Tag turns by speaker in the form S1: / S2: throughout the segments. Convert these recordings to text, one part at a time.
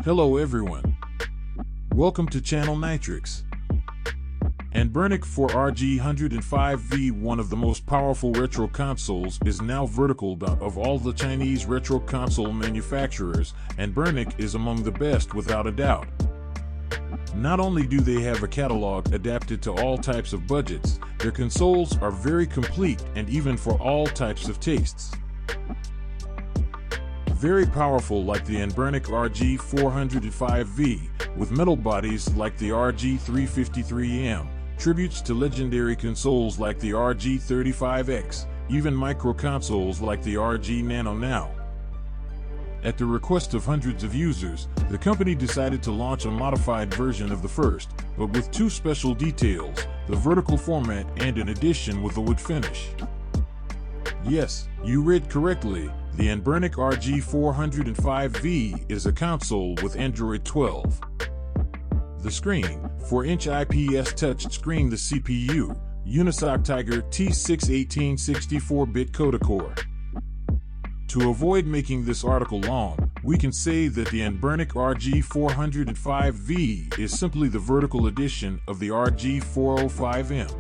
S1: Hello everyone. Welcome to Channel Nitrix. Anbernic for RG405V, one of the most powerful retro consoles, is now vertical. Of all the Chinese retro console manufacturers, Anbernic is among the best without a doubt. Not only do they have a catalog adapted to all types of budgets, their consoles are very complete and even for all types of tastes. Very powerful like the Anbernic RG405V, with metal bodies like the RG353M, tributes to legendary consoles like the RG35X, even micro consoles like the RG Nano now. At the request of hundreds of users, the company decided to launch a modified version of the first, but with two special details: the vertical format and an addition with a wood finish. Yes, you read correctly. The Anbernic RG405V is a console with Android 12. The screen, 4-inch IPS touch screen. The CPU, Unisoc Tiger T618 64-bit cota-core. To avoid making this article long, we can say that the Anbernic RG405V is simply the vertical edition of the RG405M.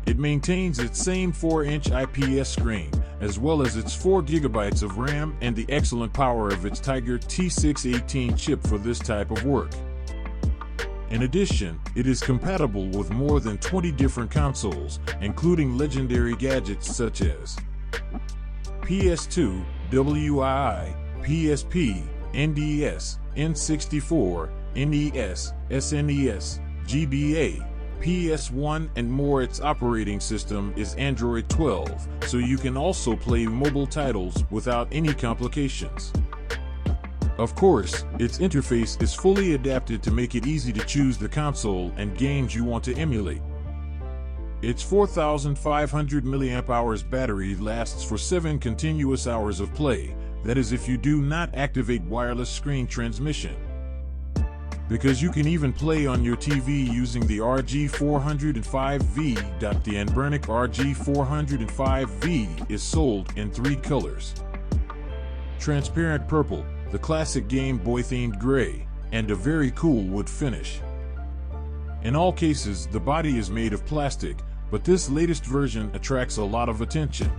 S1: It maintains its same 4-inch IPS screen, as well as its 4 GB of RAM and the excellent power of its Tiger T618 chip for this type of work. In addition, it is compatible with more than 20 different consoles, including legendary gadgets such as PS2, WII, PSP, NDS, N64, NES, SNES, GBA, PS1 and more. Its operating system is Android 12, so you can also play mobile titles without any complications. Of course, its interface is fully adapted to make it easy to choose the console and games you want to emulate. Its 4,500 mAh battery lasts for 7 continuous hours of play, that is if you do not activate wireless screen transmission. Because you can even play on your TV using the RG405V. The Anbernic RG405V is sold in 3 colors: transparent purple, the classic Game Boy themed gray, and a very cool wood finish. In all cases, the body is made of plastic, but this latest version attracts a lot of attention.